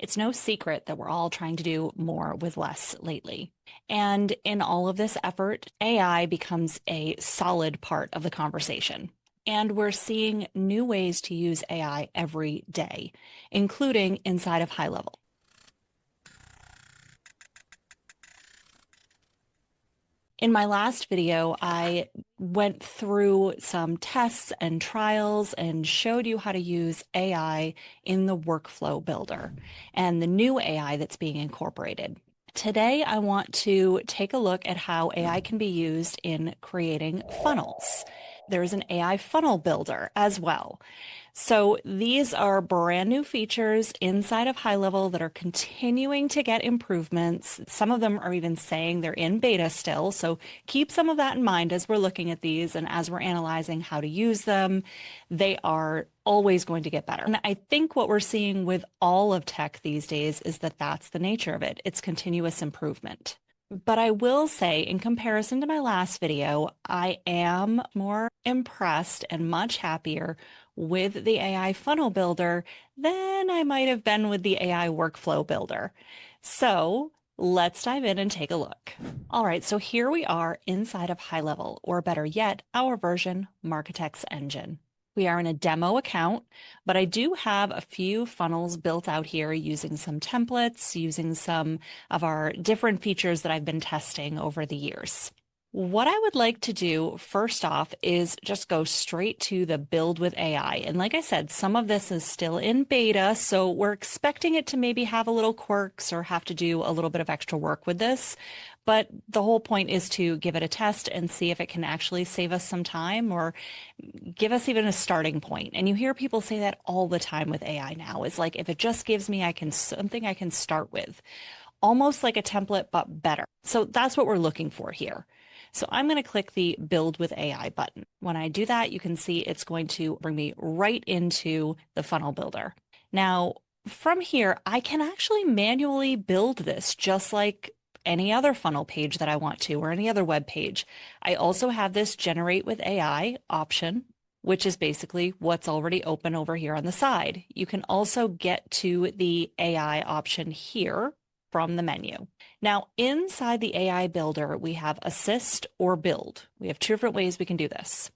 It's no secret that we're all trying to do more with less lately. And in all of this effort, AI becomes a solid part of the conversation. And we're seeing new ways to use AI every day, including inside of HighLevel. In my last video, I went through some tests and trials and showed you how to use AI in the workflow builder and the new AI that's being incorporated. Today, I want to take a look at how AI can be used in creating funnels. There's an AI funnel builder as well. So these are brand new features inside of HighLevel that are continuing to get improvements. Some of them are even saying they're in beta still. So keep some of that in mind as we're looking at these and as we're analyzing how to use them. They are always going to get better. And I think what we're seeing with all of tech these days is that that's the nature of it. It's continuous improvement. But I will say, in comparison to my last video, I am more impressed and much happier with the AI funnel builder than I might have been with the AI workflow builder. So let's dive in and take a look. All right, so here we are inside of HighLevel, or better yet, our version Marketecs Engine. We are in a demo account, but I do have a few funnels built out here using some templates, using some of our different features that I've been testing over the years. What I would like to do first off is just go straight to the build with AI. And like I said, some of this is still in beta, so we're expecting it to maybe have a little quirks or have to do a little bit of extra work with this. But the whole point is to give it a test and see if it can actually save us some time or give us even a starting point. And you hear people say that all the time with AI now. It's like, if it just gives me something I can start with, almost like a template, but better. So that's what we're looking for here. So I'm going to click the Build with AI button. When I do that, you can see it's going to bring me right into the funnel builder. Now, from here, I can actually manually build this just like any other funnel page that I want to, or any other web page. I also have this Generate with AI option, which is basically what's already open over here on the side. You can also get to the AI option here from the menu. Now, inside the AI builder, we have assist or build. We have two different ways we can do this.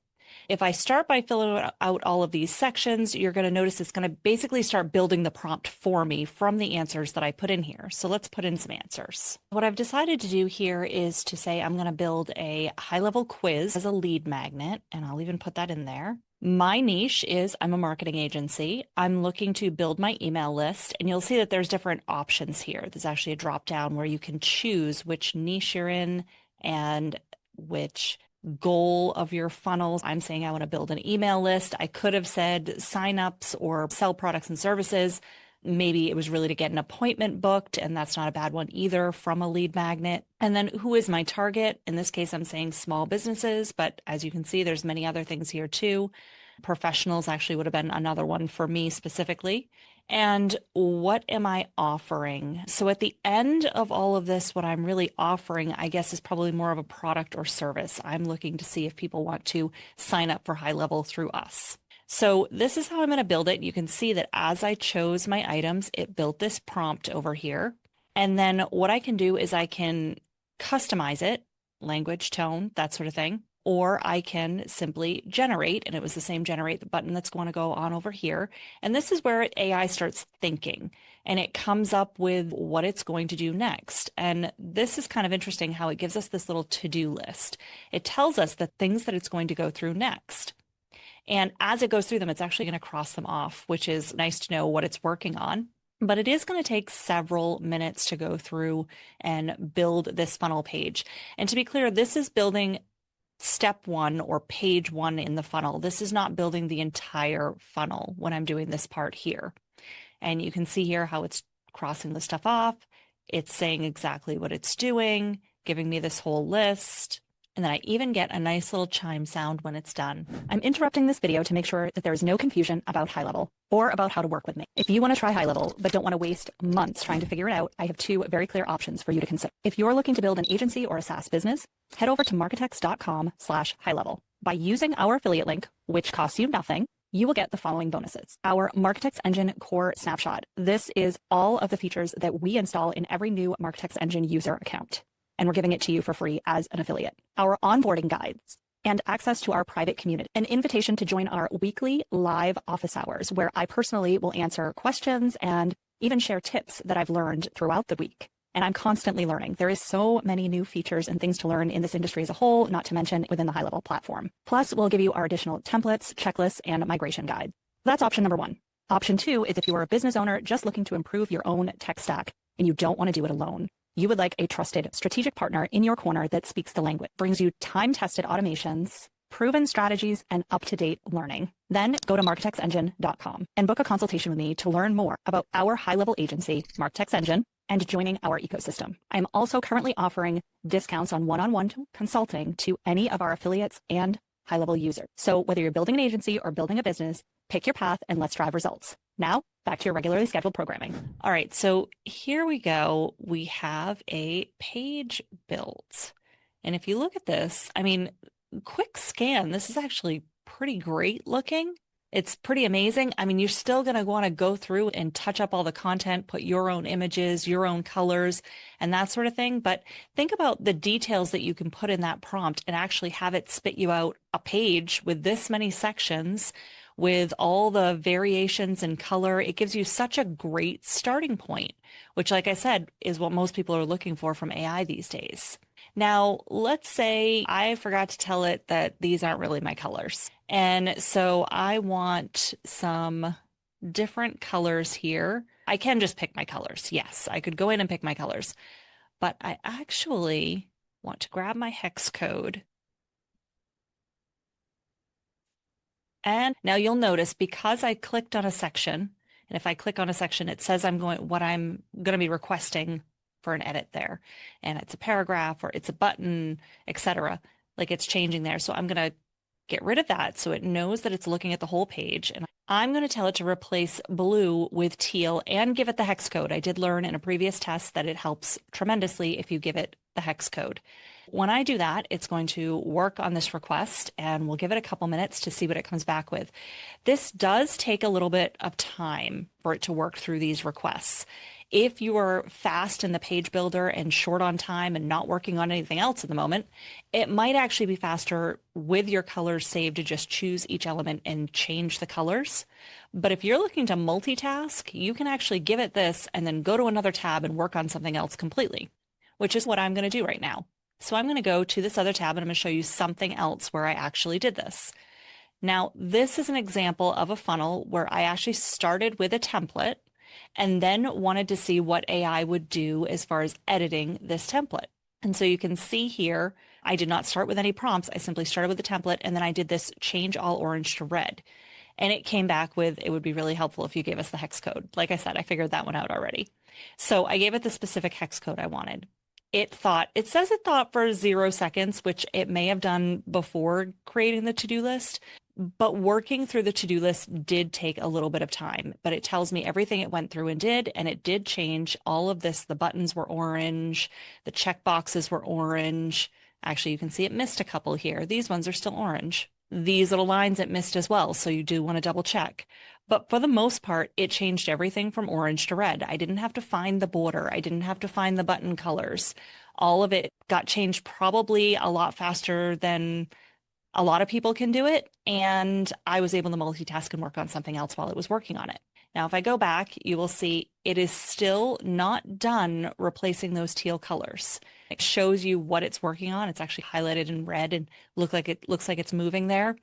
If I start by filling out all of these sections, you're going to notice it's going to basically start building the prompt for me from the answers that I put in here. So let's put in some answers. What I've decided to do here is to say I'm going to build a high-level quiz as a lead magnet, and I'll even put that in there. My niche is I'm a marketing agency. I'm looking to build my email list, and you'll see that there's different options here. There's actually a drop down where you can choose which niche you're in and which goal of your funnels. I'm saying I want to build an email list. I could have said signups or sell products and services. Maybe it was really to get an appointment booked, and that's not a bad one either from a lead magnet. And then who is my target? In this case, I'm saying small businesses, but as you can see, there's many other things here too. Professionals actually would have been another one for me specifically. And what am I offering? So at the end of all of this, what I'm really offering, I guess, is probably more of a product or service. I'm looking to see if people want to sign up for HighLevel through us. So this is how I'm going to build it. You can see that as I chose my items, it built this prompt over here. And then what I can do is I can customize it, language, tone, that sort of thing. Or I can simply generate, and it was the same generate button that's going to go on over here. And this is where AI starts thinking, and it comes up with what it's going to do next. And this is kind of interesting how it gives us this little to-do list. It tells us the things that it's going to go through next. And as it goes through them, it's actually going to cross them off, which is nice to know what it's working on. But it is going to take several minutes to go through and build this funnel page. And to be clear, this is building step one or page one in the funnel. This is not building the entire funnel when I'm doing this part here. And you can see here how it's crossing the stuff off. It's saying exactly what it's doing, giving me this whole list. And then I even get a nice little chime sound when it's done. I'm interrupting this video to make sure that there is no confusion about HighLevel or about how to work with me. If you want to try HighLevel but don't want to waste months trying to figure it out, I have two very clear options for you to consider. If you're looking to build an agency or a SaaS business, head over to marketecs.com/HighLevel. By using our affiliate link, which costs you nothing, you will get the following bonuses. Our Marketecs Engine Core Snapshot. This is all of the features that we install in every new Marketecs Engine user account, and we're giving it to you for free as an affiliate. Our onboarding guides and access to our private community. An invitation to join our weekly live office hours, where I personally will answer questions and even share tips that I've learned throughout the week. And I'm constantly learning. There is so many new features and things to learn in this industry as a whole, not to mention within the HighLevel platform. Plus, we'll give you our additional templates, checklists, and migration guide. That's option number one. Option two is if you are a business owner just looking to improve your own tech stack and you don't want to do it alone. You would like a trusted strategic partner in your corner that speaks the language, brings you time-tested automations, proven strategies, and up-to-date learning. Then go to marketexengine.com and book a consultation with me to learn more about our high-level agency, Marketecs Engine, and joining our ecosystem. I'm also currently offering discounts on one-on-one consulting to any of our affiliates and high-level users. So whether you're building an agency or building a business, pick your path and let's drive results. Now, back to your regularly scheduled programming. All right, so here we go. We have a page built. And if you look at this, I mean, quick scan, this is actually pretty great looking. It's pretty amazing. I mean, you're still going to want to go through and touch up all the content, put your own images, your own colors, and that sort of thing. But think about the details that you can put in that prompt and actually have it spit you out a page with this many sections with all the variations in color. It gives you such a great starting point, which, like I said, is what most people are looking for from AI these days. Now, let's say I forgot to tell it that these aren't really my colors. And so I want some different colors here. I can just pick my colors. Yes, I could go in and pick my colors, but I actually want to grab my hex code. And now you'll notice because I clicked on a section, and if I click on a section, it says what I'm going to be requesting for an edit there. And it's a paragraph or it's a button, etc. Like it's changing there. So I'm going to get rid of that so it knows that it's looking at the whole page. And I'm going to tell it to replace blue with teal and give it the hex code. I did learn in a previous test that it helps tremendously if you give it the hex code. When I do that, it's going to work on this request and we'll give it a couple minutes to see what it comes back with. This does take a little bit of time for it to work through these requests. If you are fast in the page builder and short on time and not working on anything else at the moment, it might actually be faster with your colors saved to just choose each element and change the colors. But if you're looking to multitask, you can actually give it this and then go to another tab and work on something else completely, which is what I'm going to do right now. So I'm going to go to this other tab and I'm going to show you something else where I actually did this. Now, this is an example of a funnel where I actually started with a template and then wanted to see what AI would do as far as editing this template. And so you can see here, I did not start with any prompts. I simply started with the template and then I did this change all orange to red. And it came back with, it would be really helpful if you gave us the hex code. Like I said, I figured that one out already. So I gave it the specific hex code I wanted. It says it thought for 0 seconds, which it may have done before creating the to-do list, but working through the to-do list did take a little bit of time, but it tells me everything it went through and did, and it did change all of this. The buttons were orange, the check boxes were orange. Actually, you can see it missed a couple here. These ones are still orange. These little lines it missed as well, so you do want to double check. But for the most part, it changed everything from orange to red. I didn't have to find the border. I didn't have to find the button colors. All of it got changed probably a lot faster than a lot of people can do it. And I was able to multitask and work on something else while it was working on it. Now, if I go back, you will see it is still not done replacing those teal colors. It shows you what it's working on. It's actually highlighted in red and looks like it's moving there.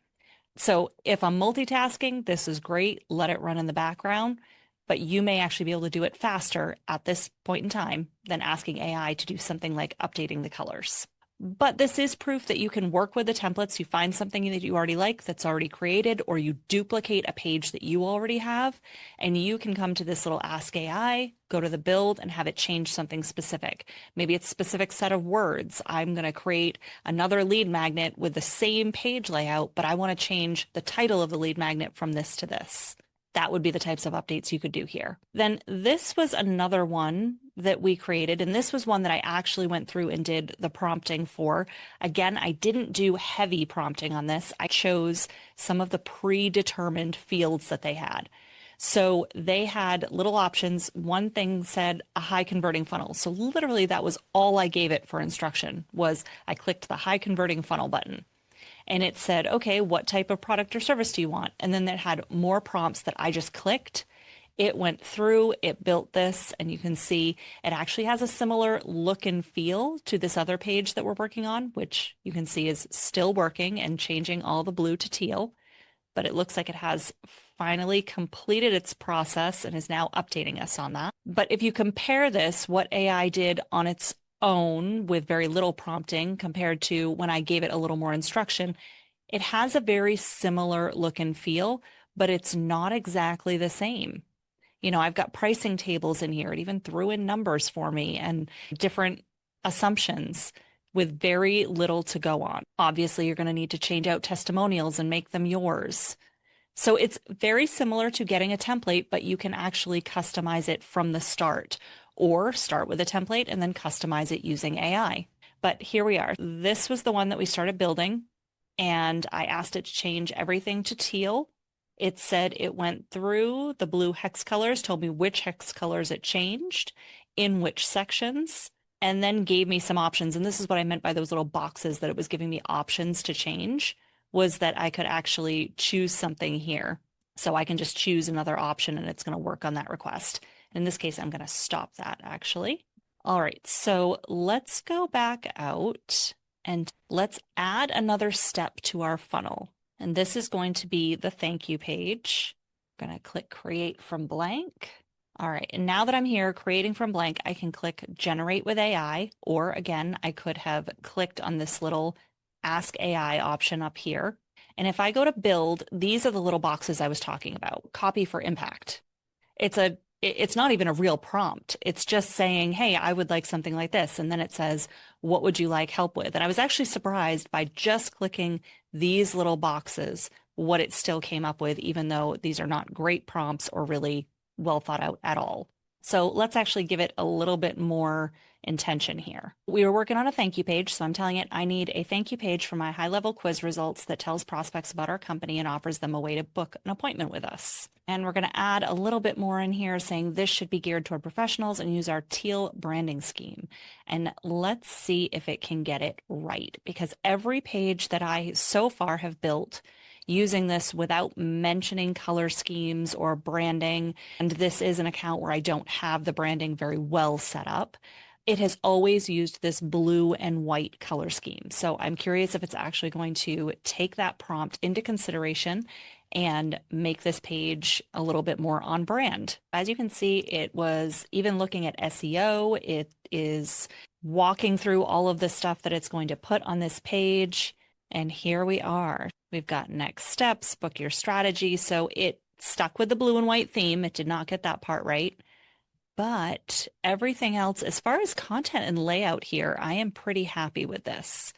So if I'm multitasking, this is great. Let it run in the background, but you may actually be able to do it faster at this point in time than asking AI to do something like updating the colors. But this is proof that you can work with the templates. You find something that you already like that's already created, or you duplicate a page that you already have, and you can come to this little Ask AI, go to the build, and have it change something specific. Maybe it's a specific set of words. I'm going to create another lead magnet with the same page layout, but I want to change the title of the lead magnet from this to this. That would be the types of updates you could do here. Then this was another one that we created, and this was one that I actually went through and did the prompting for. Again, I didn't do heavy prompting on this. I chose some of the predetermined fields that they had. So they had little options. One thing said a high converting funnel. So literally that was all I gave it for instruction was I clicked the high converting funnel button and it said, okay, what type of product or service do you want? And then it had more prompts that I just clicked. It went through, it built this, and you can see it actually has a similar look and feel to this other page that we're working on, which you can see is still working and changing all the blue to teal. But it looks like it has finally completed its process and is now updating us on that. But if you compare this, what AI did on its own with very little prompting compared to when I gave it a little more instruction, it has a very similar look and feel, but it's not exactly the same. I've got pricing tables in here. It even threw in numbers for me and different assumptions with very little to go on. Obviously, you're going to need to change out testimonials and make them yours. So it's very similar to getting a template, but you can actually customize it from the start or start with a template and then customize it using AI. But here we are. This was the one that we started building, and I asked it to change everything to teal. It said it went through the blue hex colors, told me which hex colors it changed, in which sections, and then gave me some options. And this is what I meant by those little boxes that it was giving me options to change, was that I could actually choose something here. So I can just choose another option and it's going to work on that request. In this case, I'm going to stop that actually. All right, so let's go back out and let's add another step to our funnel. And this is going to be the thank you page. I'm going to click create from blank. All right, and now that I'm here creating from blank, I can click generate with AI, or again, I could have clicked on this little ask AI option up here. And if I go to build, these are the little boxes I was talking about. Copy for impact. It's not even a real prompt. It's just saying, hey, I would like something like this. And then it says, what would you like help with? And I was actually surprised by just clicking these little boxes, what it still came up with, even though these are not great prompts or really well thought out at all. So let's actually give it a little bit more intention here. We were working on a thank you page, so I'm telling it I need a thank you page for my HighLevel quiz results that tells prospects about our company and offers them a way to book an appointment with us. And we're going to add a little bit more in here saying this should be geared toward professionals and use our teal branding scheme. And let's see if it can get it right, because every page that I so far have built using this without mentioning color schemes or branding, and this is an account where I don't have the branding very well set up, it has always used this blue and white color scheme. So I'm curious if it's actually going to take that prompt into consideration and make this page a little bit more on brand. As you can see, it was even looking at SEO. It is walking through all of the stuff that it's going to put on this page. And here we are. We've got next steps, book your strategy. So it stuck with the blue and white theme. It did not get that part right. But everything else, as far as content and layout here, I am pretty happy with this.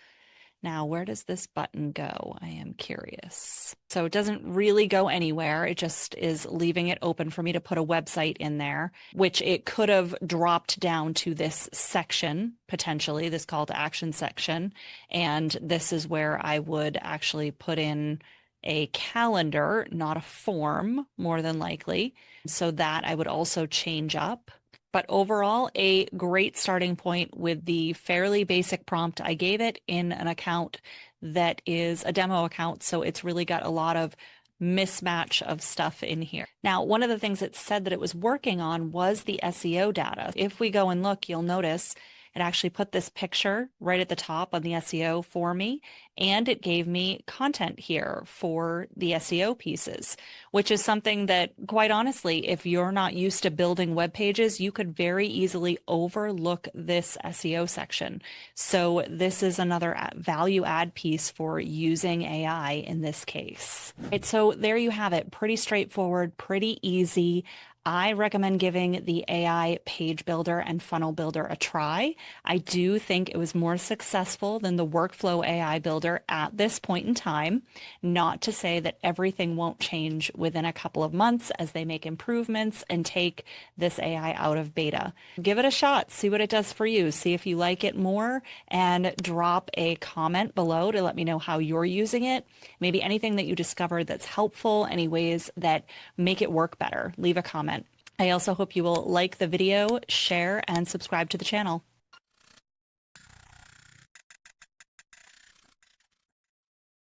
Now, where does this button go? I am curious. So it doesn't really go anywhere. It just is leaving it open for me to put a website in there, which it could have dropped down to this section, potentially, this call to action section. And this is where I would actually put in a calendar, not a form, more than likely. So that I would also change up. But overall, a great starting point with the fairly basic prompt I gave it in an account that is a demo account. So it's really got a lot of mismatch of stuff in here. Now, one of the things it said that it was working on was the SEO data. If we go and look, you'll notice it actually put this picture right at the top on the SEO for me, and it gave me content here for the SEO pieces, which is something that, quite honestly, if you're not used to building web pages, you could very easily overlook this SEO section. So this is another value add piece for using AI in this case. Right, so there you have it. Pretty straightforward, pretty easy. I recommend giving the AI page builder and funnel builder a try. I do think it was more successful than the workflow AI builder at this point in time. Not to say that everything won't change within a couple of months as they make improvements and take this AI out of beta. Give it a shot, see what it does for you, see if you like it more, and drop a comment below to let me know how you're using it. Maybe anything that you discovered that's helpful, any ways that make it work better. Leave a comment. I also hope you will like the video, share, and subscribe to the channel.